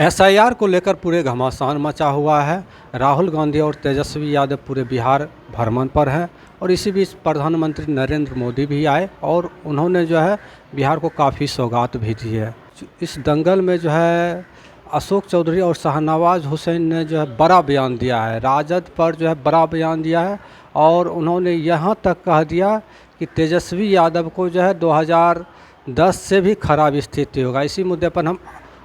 SIR को लेकर पूरे घमासान मचा हुआ है। राहुल गांधी और तेजस्वी यादव पूरे बिहार भ्रमण पर हैं और इसी बीच प्रधानमंत्री नरेंद्र मोदी भी आए और उन्होंने जो है बिहार को काफ़ी सौगात भी दी है। इस दंगल में जो है अशोक चौधरी और शाहनवाज हुसैन ने जो है बड़ा बयान दिया है, राजद पर जो है बड़ा बयान दिया है और उन्होंने यहाँ तक कह दिया कि तेजस्वी यादव को जो है 2010 से भी खराब स्थिति होगा। इसी मुद्दे पर हम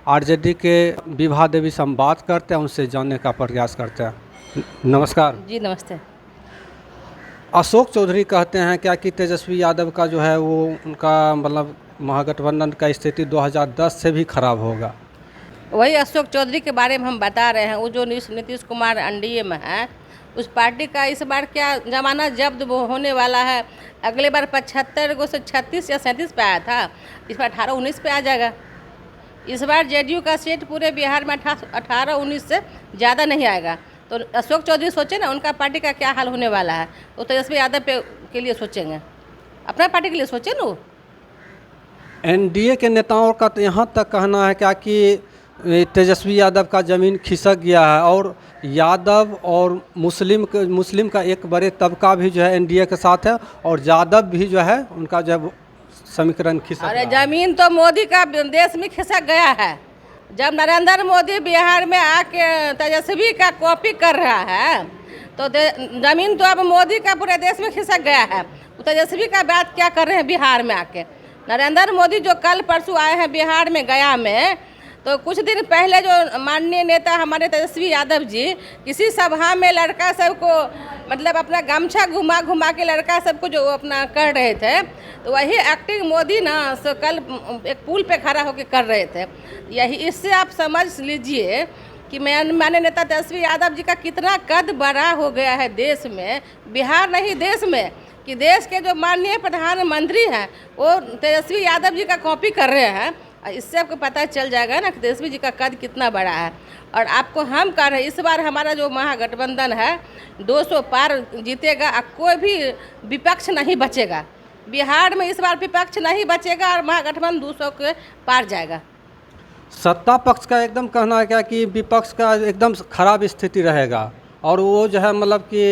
आरजेडी के विभा देवी से हम बात करते हैं, उनसे जानने का प्रयास करते हैं। नमस्कार जी नमस्ते। अशोक चौधरी कहते हैं क्या कि तेजस्वी यादव का जो है वो उनका मतलब महागठबंधन का स्थिति 2010 से भी खराब होगा। वही अशोक चौधरी के बारे में हम बता रहे हैं। वो जो नीतीश कुमार एनडीए में है, उस पार्टी का इस बार क्या जमाना जब्त होने वाला है। अगले बार 75 को से 36 या 37 पे आया था, इस बार 18-19 पे आ जाएगा। इस बार जेडीयू का सीट पूरे बिहार में 18-19 से ज़्यादा नहीं आएगा। तो अशोक चौधरी सोचे ना उनका पार्टी का क्या हाल होने वाला है। वो तेजस्वी यादव के लिए सोचेंगे, अपना पार्टी के लिए सोचे ना। एनडीए के नेताओं का तो यहाँ तक कहना है क्या कि तेजस्वी यादव का ज़मीन खिसक गया है और यादव और मुस्लिम का एक बड़े तबका भी जो है एनडीए के साथ है और यादव भी जो है उनका जो है समीकरण खिसक अरे रहा है। जमीन तो मोदी का देश में खिसक गया है। जब नरेंद्र मोदी बिहार में आके तेजस्वी का कॉपी कर रहा है तो जमीन तो अब मोदी का पूरे देश में खिसक गया है। तेजस्वी का बात क्या कर रहे हैं बिहार में आके। नरेंद्र मोदी जो कल परसों आए हैं बिहार में गया में, तो कुछ दिन पहले जो माननीय नेता हमारे तेजस्वी यादव जी किसी सभा में लड़का सबको मतलब अपना गमछा घुमा घुमा के लड़का सबको जो अपना कर रहे थे, तो वही एक्टिंग मोदी ना सो कल एक पुल पे खड़ा होकर कर रहे थे। यही इससे आप समझ लीजिए कि माननीय नेता तेजस्वी यादव जी का कितना कद बड़ा हो गया है देश में, बिहार नहीं देश में, कि देश के जो माननीय प्रधानमंत्री हैं वो तेजस्वी यादव जी का कॉपी कर रहे हैं। इससे आपको पता चल जाएगा ना कि तेजस्वी जी का कद कितना बड़ा है। और आपको हम कह रहे हैं इस बार हमारा जो महागठबंधन है 200 पार जीतेगा और कोई भी विपक्ष नहीं बचेगा। बिहार में इस बार विपक्ष नहीं बचेगा और महागठबंधन 200 के पार जाएगा। सत्ता पक्ष का एकदम कहना है क्या कि विपक्ष का एकदम खराब स्थिति रहेगा और वो जो है मतलब कि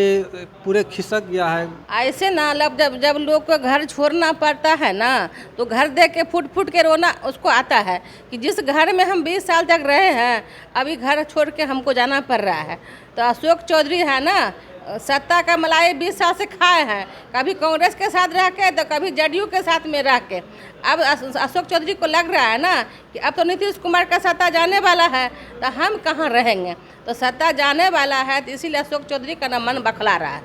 पूरे खिसक गया है। ऐसे ना जब लोग को घर छोड़ना पड़ता है ना, तो घर देख के फुट फुट के रोना उसको आता है कि जिस घर में हम 20 साल तक रहे हैं अभी घर छोड़ के हमको जाना पड़ रहा है। तो अशोक चौधरी है ना, सत्ता का मलाई 20 साल से खाए हैं, कभी कांग्रेस के साथ रह के तो कभी जेडीयू के साथ में रह के। अब अशोक चौधरी को लग रहा है ना कि अब तो नीतीश कुमार का सत्ता जाने वाला है, तो हम कहाँ रहेंगे। तो सत्ता जाने वाला है, तो इसीलिए अशोक चौधरी का ना मन बखला रहा है।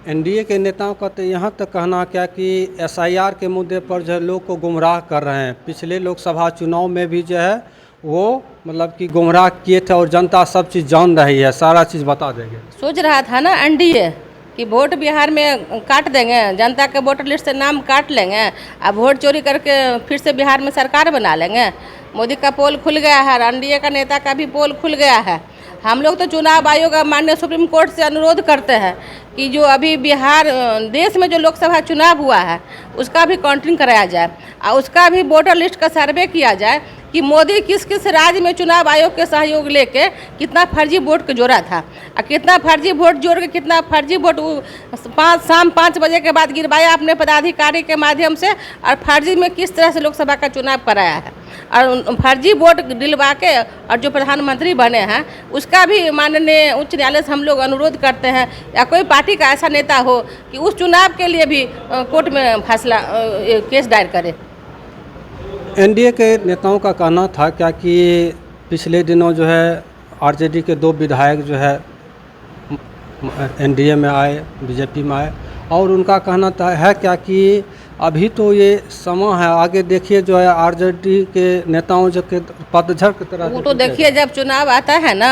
एनडीए के नेताओं का तो यहाँ तक कहना क्या कि एसआईआर के मुद्दे पर जो है लोग को गुमराह कर रहे हैं। पिछले लोकसभा चुनाव में भी जो है वो मतलब कि गुमराह किए थे और जनता सब चीज़ जान रही है, सारा चीज़ बता देंगे। सोच रहा था ना एनडीए कि वोट बिहार में काट देंगे, जनता के वोटर लिस्ट से नाम काट लेंगे, अब वोट चोरी करके फिर से बिहार में सरकार बना लेंगे। मोदी का पोल खुल गया है, एनडीए का नेता का भी पोल खुल गया है। हम लोग तो चुनाव आयोग माननीय सुप्रीम कोर्ट से अनुरोध करते हैं कि जो अभी बिहार देश में जो लोकसभा चुनाव हुआ है उसका भी काउंटिंग कराया जाए और उसका भी वोटर लिस्ट का सर्वे किया जाए कि मोदी किस किस राज्य में चुनाव आयोग के सहयोग लेके कितना फर्जी वोट को जोड़ा था और कितना फर्जी वोट जोड़ के कितना फर्जी वोट शाम 5 बजे के बाद गिरवाया अपने पदाधिकारी के माध्यम से, और फर्जी में किस तरह से लोकसभा का चुनाव कराया है और फर्जी वोट दिलवा के और जो प्रधानमंत्री बने हैं उसका भी माननीय उच्च न्यायालय से हम लोग अनुरोध करते हैं या कोई पार्टी का ऐसा नेता हो कि उस चुनाव के लिए भी कोर्ट में फैसला केस दायर करे। एनडीए के नेताओं का कहना था क्या कि पिछले दिनों जो है आरजेडी के 2 विधायक जो है एनडीए में आए, बीजेपी में आए और उनका कहना था है क्या कि अभी तो ये समय है, आगे देखिए जो है आरजेडी के नेताओं जो के पतझड़ की तरह। वो तो देखिए जब चुनाव आता है ना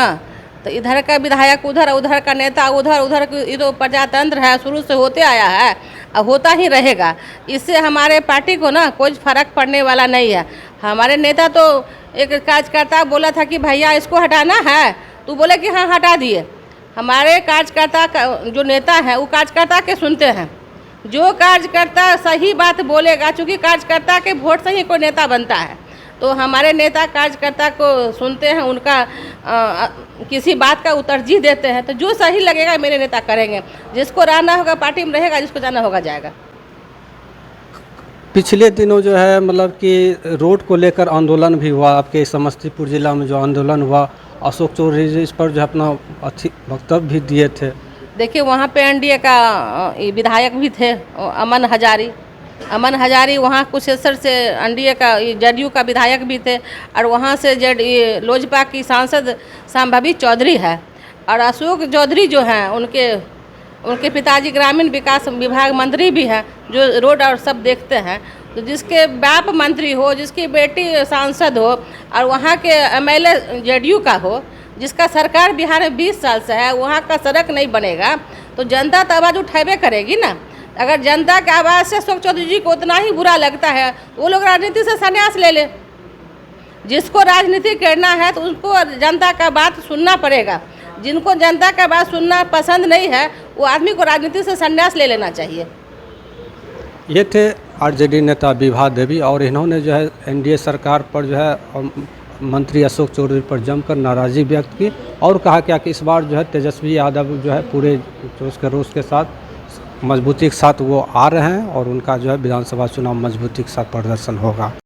तो इधर का विधायक उधर, उधर का नेता उधर, उधर ये तो प्रजातंत्र है, शुरू से होते आया है और होता ही रहेगा। इससे हमारे पार्टी को ना कोई फर्क पड़ने वाला नहीं है। हमारे नेता तो एक कार्यकर्ता बोला था कि भैया इसको हटाना है, तो बोले कि हाँ हटा दिए। हमारे कार्यकर्ता का जो नेता है वो कार्यकर्ता के सुनते हैं। जो कार्यकर्ता सही बात बोलेगा, चूँकि कार्यकर्ता के वोट से ही कोई नेता बनता है तो हमारे नेता कार्यकर्ता को सुनते हैं, उनका किसी बात का उत्तरजीह देते हैं। तो जो सही लगेगा मेरे नेता करेंगे, जिसको रहना होगा पार्टी में रहेगा, जिसको जाना होगा जाएगा। पिछले दिनों जो है मतलब कि रोड को लेकर आंदोलन भी हुआ, आपके समस्तीपुर जिला में जो आंदोलन हुआ, अशोक चौधरी जी इस पर जो है अपना अच्छी वक्तव्य भी दिए थे। देखिए वहाँ पे एनडीए का विधायक भी थे, अमन हजारी वहाँ कुशेश्वर से एनडीए का जदयू का विधायक भी थे, और वहाँ से लोजपा की सांसद संभावी चौधरी है, और अशोक चौधरी जो हैं उनके पिताजी ग्रामीण विकास विभाग मंत्री भी हैं, जो रोड और सब देखते हैं। तो जिसके बाप मंत्री हो, जिसकी बेटी सांसद हो, और वहाँ के एमएलए जेडीयू का हो, जिसका सरकार बिहार में 20 साल से है, वहाँ का सड़क नहीं बनेगा तो जनता तो आवाज़ उठावे करेगी ना। अगर जनता के आवाज़ से अशोक चौधरी जी को उतना ही बुरा लगता है, वो लोग राजनीति से संन्यास ले ले। जिसको राजनीति करना है तो उसको जनता का बात सुनना पड़ेगा। जिनको जनता का बात सुनना पसंद नहीं है, वो आदमी को राजनीति से संन्यास ले लेना चाहिए। ये थे आरजेडी नेता विभा देवी, और इन्होंने जो है एनडीए सरकार पर जो है मंत्री अशोक चौधरी पर जमकर नाराज़गी व्यक्त की, और कहा क्या कि इस बार जो है तेजस्वी यादव जो है पूरे जोश खरोश के साथ मजबूती के साथ वो आ रहे हैं, और उनका जो है विधानसभा चुनाव मजबूती के साथ प्रदर्शन होगा।